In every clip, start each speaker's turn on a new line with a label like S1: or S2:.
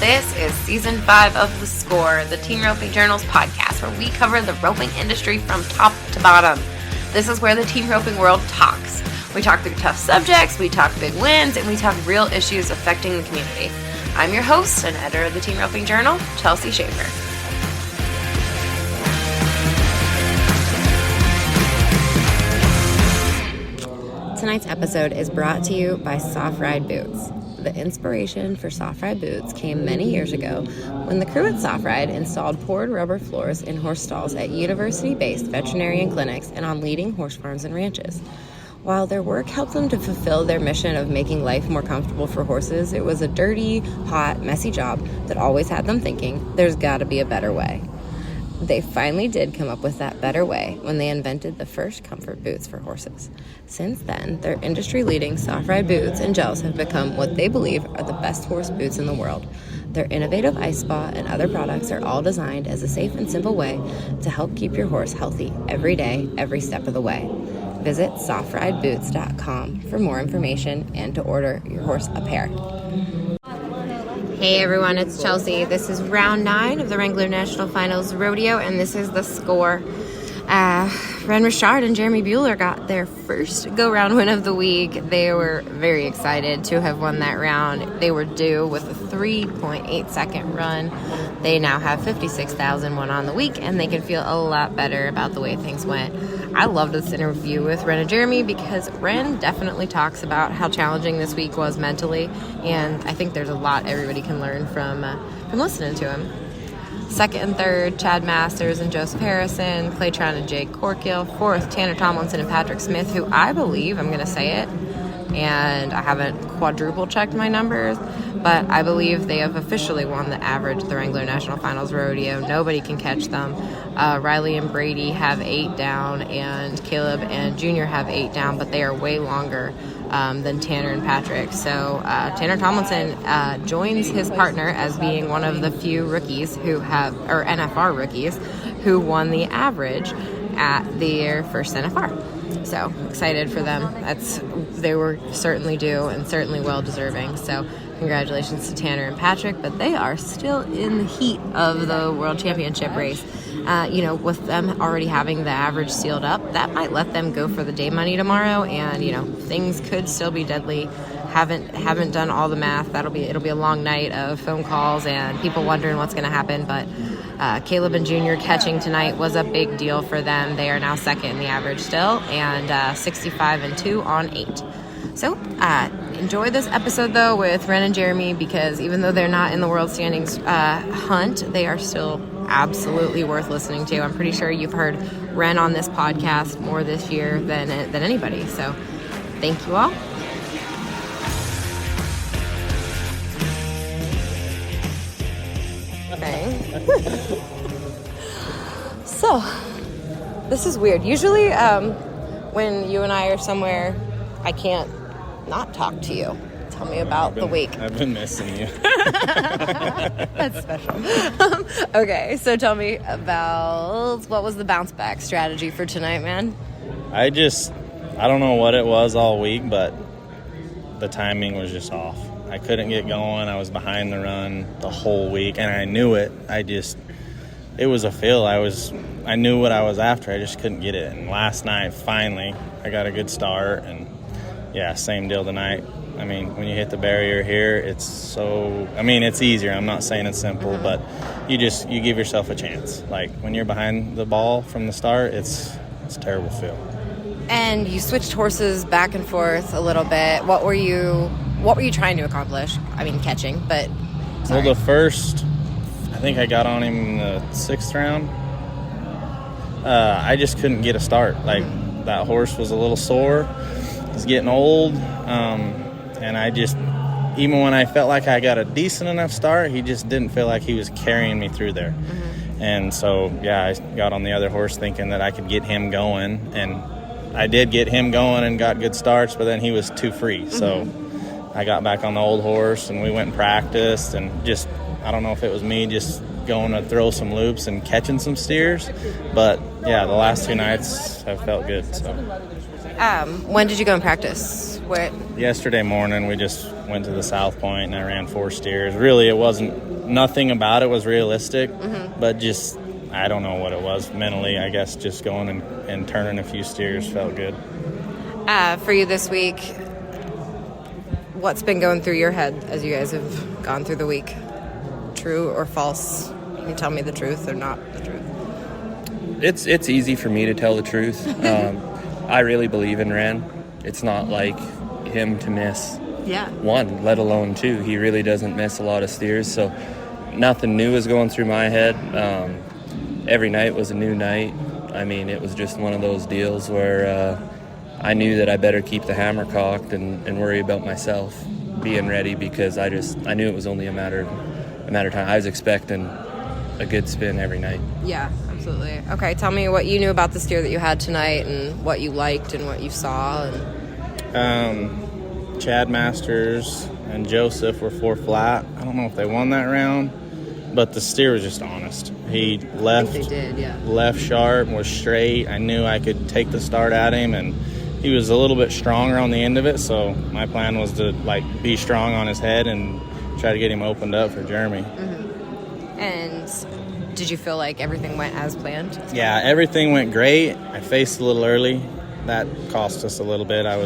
S1: This is Season 5 of The Score, the Team Roping Journal's podcast, where we cover the roping industry from top to bottom. This is where the team roping world talks. We talk through tough subjects, we talk big wins, and we talk real issues affecting the community. I'm your host and editor of the Team Roping Journal, Chelsea Schaefer. Tonight's episode is brought to you by Soft Ride Boots. The inspiration for Soft Ride Boots came many years ago when the crew at Soft Ride installed poured rubber floors in horse stalls at university-based veterinarian clinics and on leading horse farms and ranches. While their work helped them to fulfill their mission of making life more comfortable for horses, it was a dirty, hot, messy job that always had them thinking, there's got to be a better way. They finally did come up with that better way when they invented the first comfort boots for horses. Since then, their industry-leading Soft Ride boots and gels have become what they believe are the best horse boots in the world. Their innovative ice spa and other products are all designed as a safe and simple way to help keep your horse healthy every day, every step of the way. Visit softrideBoots.com for more information and to order your horse a pair. Hey everyone, it's Chelsea. This is round 9 of the Wrangler National Finals Rodeo, and this is The Score. Rhen and Jeremy Buhler got their first go-round win of the week. They were very excited to have won that round. They were due with a 3.8 second run. They now have 56,001 on the week, and they can feel a lot better about the way things went. I loved this interview with Rhen and Jeremy because Rhen definitely talks about how challenging this week was mentally, and I think there's a lot everybody can learn from listening to him. Second and third, Chad Masters and Joseph Harrison, Clay Tron and Jake Corkill. Fourth, Tanner Tomlinson and Patrick Smith, who I believe, I'm going to say it, and I haven't quadruple checked my numbers, but I believe they have officially won the average at the Wrangler National Finals Rodeo. Nobody can catch them. Riley and Brady have 8 down, and Caleb and Junior have 8 down, but they are way longer than Tanner and Patrick. So Tanner Tomlinson joins his partner as being one of the few rookies who have, or NFR rookies, who won the average at their first NFR. So excited for them. They were certainly due and certainly well deserving. So congratulations to Tanner and Patrick, but they are still in the heat of the World Championship race. With them already having the average sealed up, that might let them go for the day money tomorrow, and things could still be deadly. Haven't done all the math. It'll be a long night of phone calls and people wondering what's going to happen, but Caleb and Junior catching tonight was a big deal for them. They are now second in the average still, and 65-2 on 8. So enjoy this episode, though, with Rhen and Jeremy, because even though they're not in the world standings hunt, they are still absolutely worth listening to. I'm pretty sure you've heard Rhen on this podcast more this year than anybody. So thank you all. Okay. So this is weird. Usually when you and I are somewhere, I can't not talk to you. Tell me about the week.
S2: I've been missing you.
S1: That's special. Okay, so tell me about what was the bounce back strategy for tonight, man?
S2: I don't know what it was all week, but the timing was just off. I couldn't get going. I was behind the run the whole week, and I knew it. It was a feel. I knew what I was after. I just couldn't get it. And last night, finally, I got a good start, and yeah, same deal tonight. I mean, when you hit the barrier here, it's easier. I'm not saying it's simple, but you give yourself a chance. Like, when you're behind the ball from the start, it's a terrible feel.
S1: And you switched horses back and forth a little bit. What were you trying to accomplish? I mean, catching, but sorry.
S2: Well, the first, I think I got on him in the 6th round. I just couldn't get a start. Like, that horse was a little sore. He's getting old. And I just, even when I felt like I got a decent enough start, he just didn't feel like he was carrying me through there. Mm-hmm. And so, yeah, I got on the other horse thinking that I could get him going. And I did get him going and got good starts, but then he was too free. Mm-hmm. So I got back on the old horse, and we went and practiced, and just, I don't know if it was me just going to throw some loops and catching some steers. But, yeah, the last 2 nights have felt good. So.
S1: When did you go and practice?
S2: Yesterday morning, we just went to the South Point, and I ran 4 steers. Really, it wasn't, nothing about it was realistic, but just, I don't know what it was mentally. I guess just going and turning a few steers felt good.
S1: For you this week, what's been going through your head as you guys have gone through the week? True or false? Can you tell me the truth or not the truth?
S3: It's easy for me to tell the truth. I really believe in Rhen. It's not like him to miss one, let alone 2. He really doesn't miss a lot of steers, so nothing new is going through my head. Every night was a new night. I mean, it was just one of those deals where I knew that I better keep the hammer cocked and worry about myself being ready, because I knew it was only a matter of time. I was expecting a good spin every night.
S1: Yeah, absolutely. Okay, tell me what you knew about the steer that you had tonight and what you liked and what you saw.
S2: Chad Masters and Joseph were 4 flat. I don't know if they won that round, but the steer was just honest. He left,
S1: I think they did, yeah.
S2: Left sharp, was straight. I knew I could take the start at him, and he was a little bit stronger on the end of it, so my plan was to be strong on his head and try to get him opened up for Jeremy.
S1: And did you feel like everything went as planned?
S2: Yeah, everything went great. I faced a little early. That cost us a little bit. I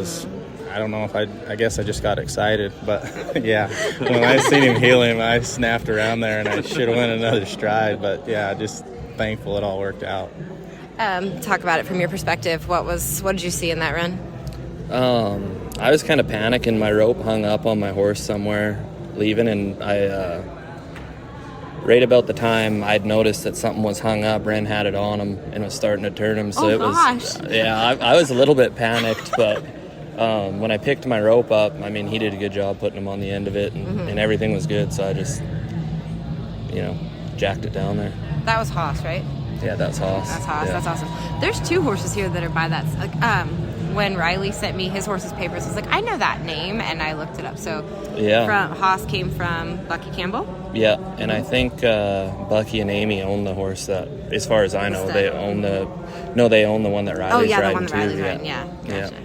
S2: don't know if I guess I just got excited, but yeah, when I seen him heel him, I snapped around there and I should have went another stride, but yeah, just thankful it all worked out.
S1: Talk about it from your perspective. What did you see in that run?
S3: I was kind of panicking. My rope hung up on my horse somewhere leaving, and I right about the time I'd noticed that something was hung up, Rhen had it on him and was starting to turn him. So I was a little bit panicked, but when I picked my rope up, I mean, he did a good job putting him on the end of it, and everything was good. So I just, jacked it down there.
S1: That was Haas, right?
S3: Yeah, that's Haas.
S1: That's Haas.
S3: Yeah.
S1: That's awesome. There's 2 horses here that are by that. When Riley sent me his horse's papers, I was like, I know that name, and I looked it up. So Haas came from Bucky Campbell?
S3: Yeah, and I think Bucky and Amy own the horse that, as far as I know, they own the one that Riley's riding too.
S1: Oh, yeah, the one that Riley's riding, yeah. Gotcha.
S3: Yeah.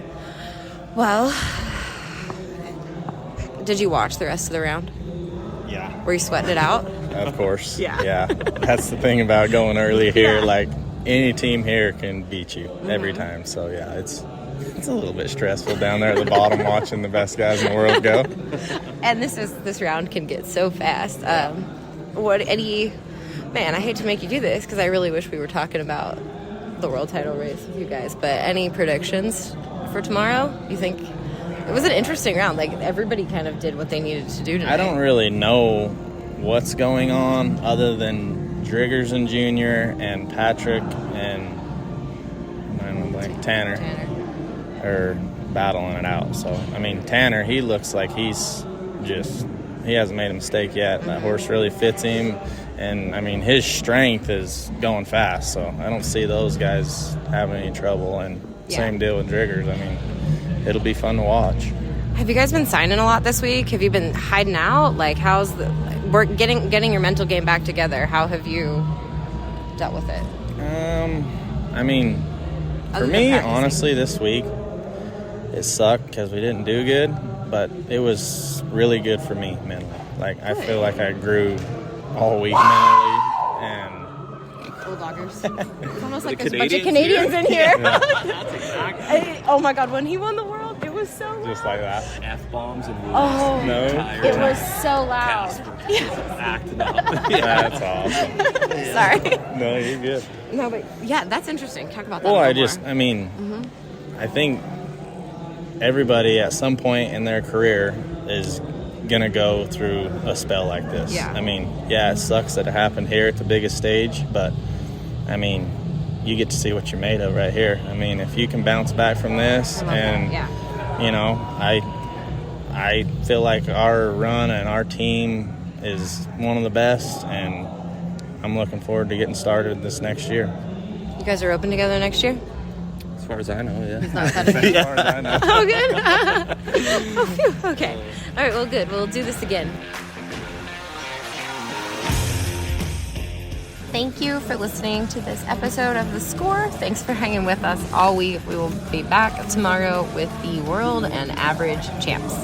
S1: Well, did you watch the rest of the round?
S2: Yeah.
S1: Were you sweating it out?
S2: Of course.
S1: Yeah.
S2: That's the thing about going early here. Like, any team here can beat you every time. So, yeah, it's a little bit stressful down there at the bottom watching the best guys in the world go.
S1: And this round can get so fast. Man, I hate to make you do this because I really wish we were talking about the world title race with you guys. But any predictions for tomorrow? You think it was an interesting round? Like, everybody kind of did what they needed to do tonight.
S2: I don't really know what's going on other than Driggers and Junior and Patrick and Tanner are battling it out. So, I mean, Tanner, he looks like he hasn't made a mistake yet. That horse really fits him. And, I mean, his strength is going fast. So, I don't see those guys having any trouble. And same deal with Driggers. I mean, it'll be fun to watch.
S1: Have you guys been signing a lot this week? Have you been hiding out? Like, how's we're getting your mental game back together? How have you dealt with it?
S2: I mean, for me, honestly, this week, it sucked because we didn't do good, but it was really good for me mentally. Like, I feel like I grew all week mentally, and
S1: Bulldoggers. It's almost like there's a bunch of Canadians in here.
S2: Yeah.
S4: That's exactly.
S1: Oh my God, when he won the world, it was so loud.
S2: Just like that.
S4: F-bombs and
S1: Oh,
S2: No.
S1: it was so loud.
S4: acting up.
S2: That's awesome.
S1: Sorry.
S2: No, you're good.
S1: No, but yeah, that's interesting. Talk about that.
S2: Well,
S1: a little more.
S2: I mean, I think everybody at some point in their career is going to go through a spell like this.
S1: Yeah.
S2: I mean, yeah, it sucks that it happened here at the biggest stage, but, I mean, you get to see what you're made of right here. I mean, if you can bounce back from this and, you know, I feel like our run and our team is one of the best, and I'm looking forward to getting started this next year.
S1: You guys are open together next year?
S3: As far as I know, yeah.
S1: He's not excited.
S2: As far as I know.
S1: Oh, good. Oh, phew. Okay. All right, well, good. We'll do this again. Thank you for listening to this episode of The Score. Thanks for hanging with us all week. We will be back tomorrow with the World and Average Champs.